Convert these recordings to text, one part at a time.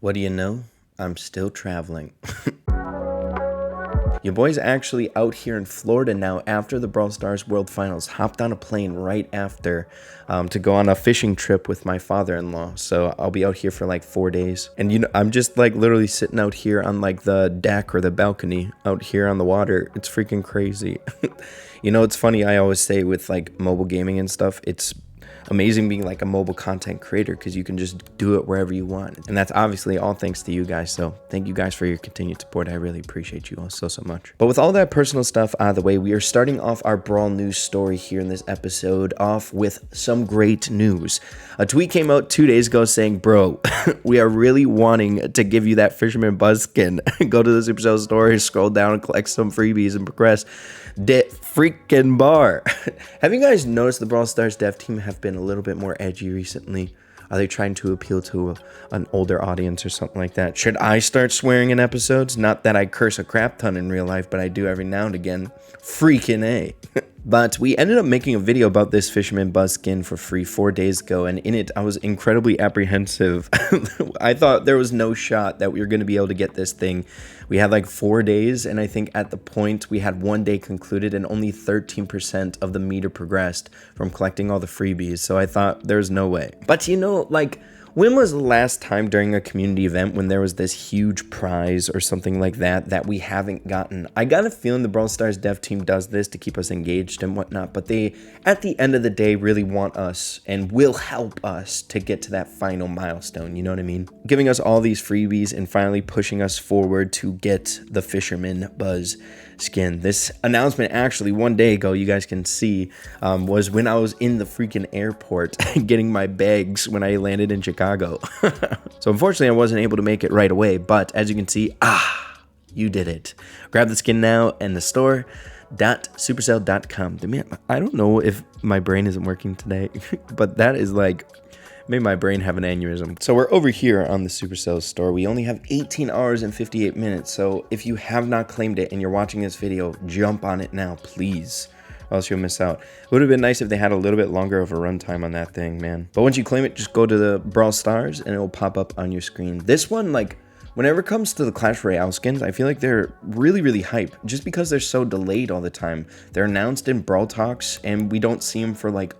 What do you know? I'm still traveling. Your boy's actually out here in Florida now after the Brawl Stars World Finals. Hopped on a plane right after to go on a fishing trip with my father-in-law. So I'll be out here for like 4 days. And you know, I'm just like literally sitting out here on like the deck or the balcony out here on the water. It's freaking crazy. You know, it's funny. I always say with like mobile gaming and stuff, it's amazing being like a mobile content creator because you can just do it wherever you want, and that's obviously all thanks to you guys. So thank you guys for your continued support. I really appreciate you all so much. But with all that personal stuff out of the way, we are starting off our Brawl news story here in this episode off with some great news. A tweet came out 2 days ago saying, bro, we are really wanting to give you that fisherman buzz skin. Go to the Supercell store, scroll down and collect some freebies and progress the freaking bar. Have you guys noticed the Brawl Stars dev team have been a little bit more edgy recently? Are they trying to appeal to an older audience or something like that? Should I start swearing in episodes? Not that I curse a crap ton in real life, but I do every now and again. Freaking A. But we ended up making a video about this fisherman buzz skin for free 4 days ago, and in it I was incredibly apprehensive. I thought there was no shot that we were going to be able to get this thing. We had like 4 days, and I think at the point we had 1 day concluded and only 13% of the meter progressed from collecting all the freebies, so I thought there's no way. But you know, like, when was the last time during a community event when there was this huge prize or something like that we haven't gotten? I got a feeling the Brawl Stars dev team does this to keep us engaged and whatnot, but they, at the end of the day, really want us and will help us to get to that final milestone, you know what I mean? Giving us all these freebies and finally pushing us forward to get the Fisherman Buzz skin. This announcement actually 1 day ago, you guys can see, was when I was in the freaking airport getting my bags when I landed in Chicago. So unfortunately I wasn't able to make it right away, but as you can see, you did it. Grab the skin now in the store.supercell.com. Man, I don't know if my brain isn't working today, but that is like made my brain have an aneurysm. So we're over here on the Supercell store. We only have 18 hours and 58 minutes. So if you have not claimed it and you're watching this video, jump on it now, please, or else you'll miss out. It would have been nice if they had a little bit longer of a runtime on that thing, man. But once you claim it, just go to the Brawl Stars and it will pop up on your screen. This one, like, whenever it comes to the Clash Royale skins, I feel like they're really hype just because they're so delayed all the time. They're announced in Brawl Talks and we don't see them for like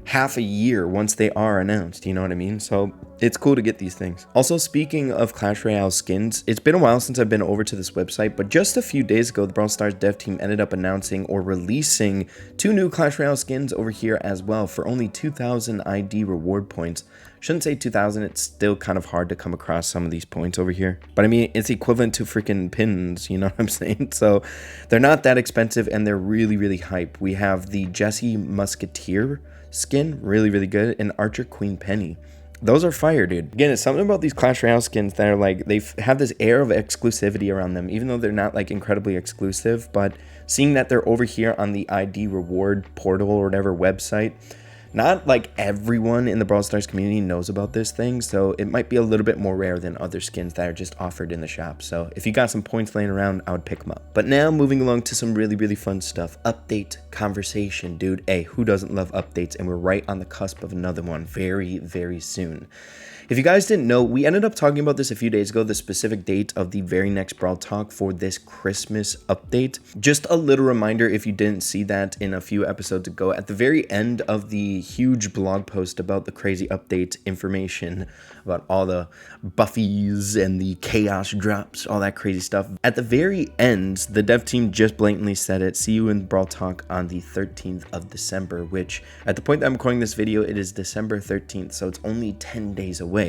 half a year once they are announced, you know what I mean? So it's cool to get these things. Also, speaking of Clash Royale skins, it's been a while since I've been over to this website, but just a few days ago, the Brawl Stars dev team ended up announcing or releasing 2 new Clash Royale skins over here as well for only 2,000 ID reward points. Shouldn't say 2,000, it's still kind of hard to come across some of these points over here. But I mean, it's equivalent to freaking pins, you know what I'm saying? So they're not that expensive and they're really hype. We have the Jesse Musketeer skin, really good, and Archer Queen Penny. Those are fire, dude. Again, it's something about these Clash Royale skins that are like, they have this air of exclusivity around them, even though they're not like incredibly exclusive. But seeing that they're over here on the ID reward portal or whatever website, not like everyone in the Brawl Stars community knows about this thing, so it might be a little bit more rare than other skins that are just offered in the shop. So if you got some points laying around, I would pick them up. But now moving along to some really fun stuff. Update conversation, dude. Hey, who doesn't love updates? And we're right on the cusp of another one very soon. If you guys didn't know, we ended up talking about this a few days ago, the specific date of the very next Brawl Talk for this Christmas update. Just a little reminder, if you didn't see that in a few episodes ago, at the very end of the huge blog post about the crazy update information, about all the buffies and the chaos drops, all that crazy stuff. At the very end, the dev team just blatantly said it. See you in Brawl Talk on the 13th of December, which at the point that I'm recording this video, it is December 13th, so it's only 10 days away.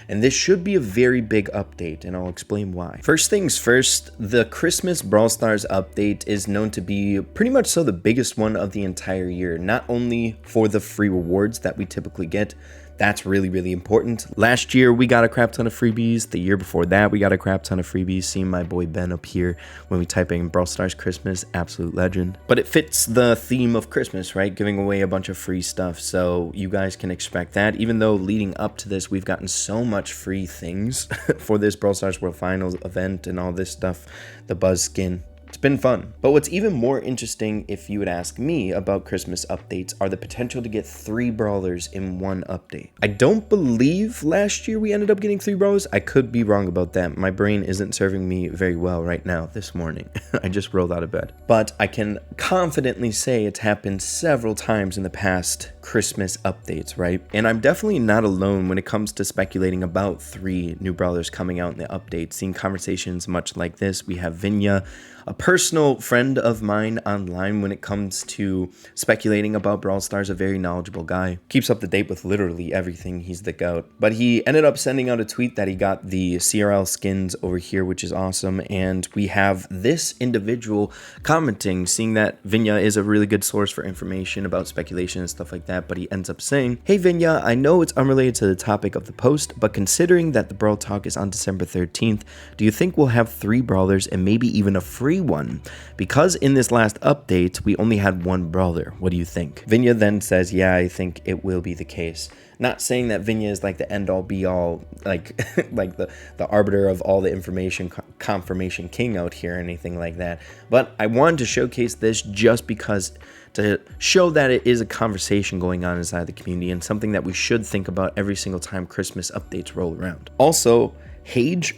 And this should be a very big update, and I'll explain why. First things first, the Christmas Brawl Stars update is known to be pretty much so the biggest one of the entire year, not only for the free rewards that we typically get. That's really important. Last year, we got a crap ton of freebies. The year before that, we got a crap ton of freebies. Seeing my boy Ben up here when we type in Brawl Stars Christmas, absolute legend. But it fits the theme of Christmas, right? Giving away a bunch of free stuff. So you guys can expect that. Even though leading up to this, we've gotten so much free things for this Brawl Stars World Finals event and all this stuff. The Buzz skin, It's been fun. But what's even more interesting, if you would ask me, about Christmas updates are the potential to get 3 brawlers in one update. I don't believe last year we ended up getting 3 brawlers. I could be wrong about that. My brain isn't serving me very well right now this morning. I just rolled out of bed. But I can confidently say it's happened several times in the past Christmas updates, right? And I'm definitely not alone when it comes to speculating about 3 new brawlers coming out in the update. Seeing conversations much like this, we have Vinya, a personal friend of mine online when it comes to speculating about Brawl Stars, a very knowledgeable guy. Keeps up to date with literally everything. He's the GOAT. But he ended up sending out a tweet that he got the CRL skins over here, which is awesome. And we have this individual commenting, seeing that Vinya is a really good source for information about speculation and stuff like that. But he ends up saying, "Hey Vinya, I know it's unrelated to the topic of the post, but considering that the Brawl Talk is on December 13th, do you think we'll have 3 brawlers and maybe even a free one? Because in this last update, we only had 1 brawler. What do you think?" Vinya then says, "Yeah, I think it will be the case." Not saying that Vinya is like the end-all be-all, like like the arbiter of all the information, confirmation king out here or anything like that. But I wanted to showcase this just because to show that it is a conversation going on inside the community and something that we should think about every single time Christmas updates roll around. Also, Hage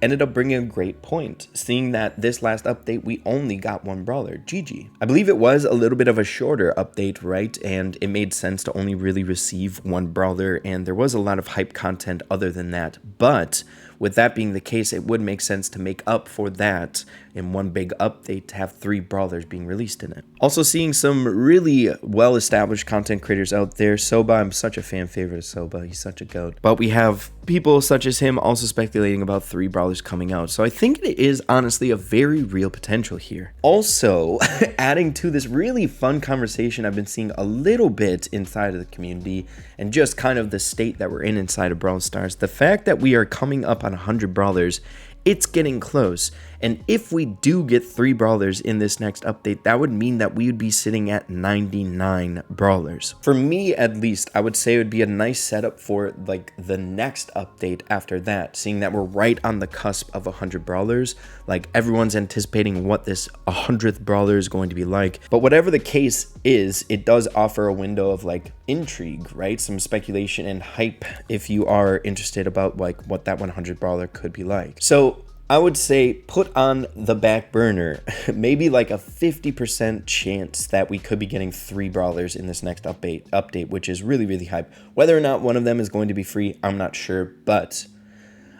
ended up bringing a great point, seeing that this last update we only got 1 brawler, GG. I believe it was a little bit of a shorter update, right? And it made sense to only really receive 1 brawler, and there was a lot of hype content other than that. But with that being the case, it would make sense to make up for that in one big update to have 3 brawlers being released in it. Also seeing some really well-established content creators out there. Soba, I'm such a fan favorite of Soba. He's such a goat. But we have people such as him also speculating about 3 brawlers coming out. So I think it is honestly a very real potential here. Also, adding to this really fun conversation I've been seeing a little bit inside of the community and just kind of the state that we're in inside of Brawl Stars, the fact that we are coming up on 100 brawlers, it's getting close. And if we do get 3 brawlers in this next update, that would mean that we would be sitting at 99 brawlers. For me, at least, I would say it would be a nice setup for like the next update after that, seeing that we're right on the cusp of 100 brawlers. Like everyone's anticipating what this 100th brawler is going to be like. But whatever the case is, it does offer a window of like intrigue, right? Some speculation and hype if you are interested about like what that 100 brawler could be like. So I would say put on the back burner maybe like a 50% chance that we could be getting 3 brawlers in this next update, which is really, really hype. Whether or not one of them is going to be free, I'm not sure, but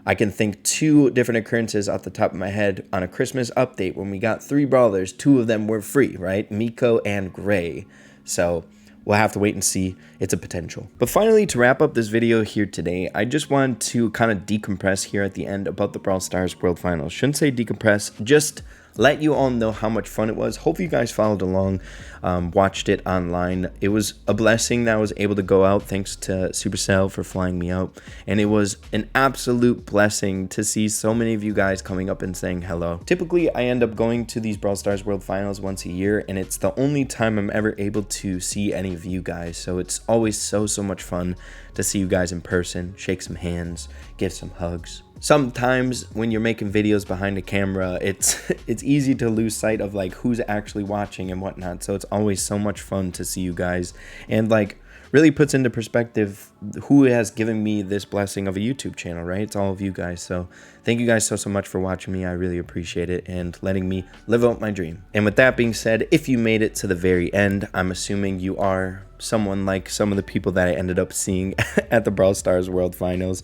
I can think 2 different occurrences off the top of my head on a Christmas update when we got 3 brawlers. 2 of them were free, right? Miko and Gray. So we'll have to wait and see. It's a potential. But finally, to wrap up this video here today, I just wanted to kind of decompress here at the end about the Brawl Stars World Finals. Shouldn't say decompress, just let you all know how much fun it was. Hope you guys followed along, watched it online. It was a blessing that I was able to go out, thanks to Supercell for flying me out. And it was an absolute blessing to see so many of you guys coming up and saying hello. Typically, I end up going to these Brawl Stars World Finals once a year, and it's the only time I'm ever able to see any of you guys. So it's always so much fun to see you guys in person, shake some hands, give some hugs. Sometimes when you're making videos behind the camera, it's easy to lose sight of like who's actually watching and whatnot. So it's always so much fun to see you guys, and like really puts into perspective who has given me this blessing of a YouTube channel, right? It's all of you guys. So thank you guys so much for watching me. I really appreciate it and letting me live out my dream. And with that being said, if you made it to the very end, I'm assuming you are someone like some of the people that I ended up seeing at the Brawl Stars World Finals.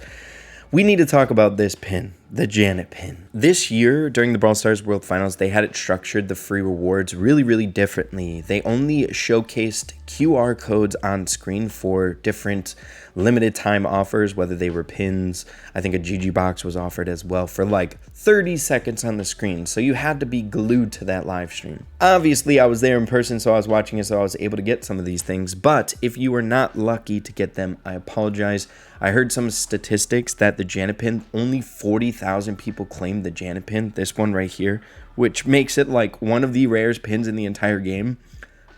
We need to talk about this pin, the Janet pin. This year, during the Brawl Stars World Finals, they had it structured, the free rewards, really differently. They only showcased QR codes on screen for different limited time offers, whether they were pins. I think a GG box was offered as well for like 30 seconds on the screen. So you had to be glued to that live stream. Obviously, I was there in person, so I was watching it, so I was able to get some of these things. But if you were not lucky to get them, I apologize. I heard some statistics that the Janet pin, only 40,000 people claimed the Janet pin, this one right here, which makes it like one of the rarest pins in the entire game.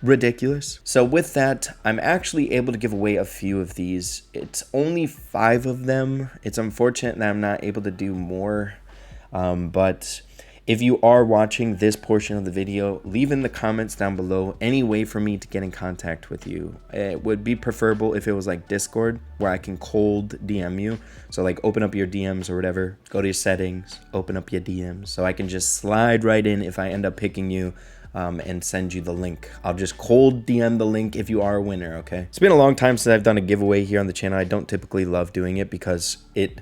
Ridiculous. So with that, I'm actually able to give away a few of these. It's only 5 of them. It's unfortunate that I'm not able to do more, but If you are watching this portion of the video, leave in the comments down below any way for me to get in contact with you. It would be preferable if it was like Discord, where I can cold DM you. So like open up your DMs or whatever, go to your settings, open up your DMs, so I can just slide right in if I end up picking you and send you the link. I'll just cold DM the link if you are a winner, okay? It's been a long time since I've done a giveaway here on the channel. I don't typically love doing it because it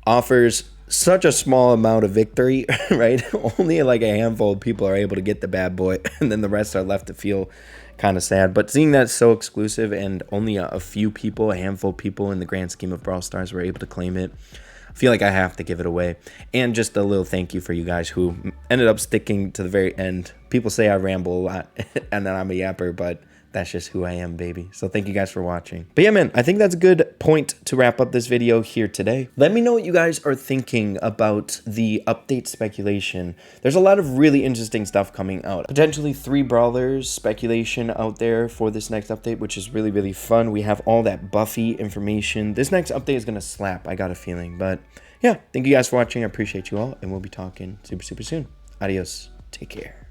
offers such a small amount of victory, right? Only like a handful of people are able to get the bad boy, and then the rest are left to feel kind of sad. But seeing that it's so exclusive and only a few people, a handful of people in the grand scheme of Brawl Stars were able to claim it, I feel like I have to give it away. And just a little thank you for you guys who ended up sticking to the very end. People say I ramble a lot and then I'm a yapper, but that's just who I am, baby. So thank you guys for watching. But yeah, man, I think that's a good point to wrap up this video here today. Let me know what you guys are thinking about the update speculation. There's a lot of really interesting stuff coming out. Potentially 3 brawlers speculation out there for this next update, which is really, really fun. We have all that Buffy information. This next update is gonna slap, I got a feeling. But yeah, thank you guys for watching. I appreciate you all, and we'll be talking super, super soon. Adios. Take care.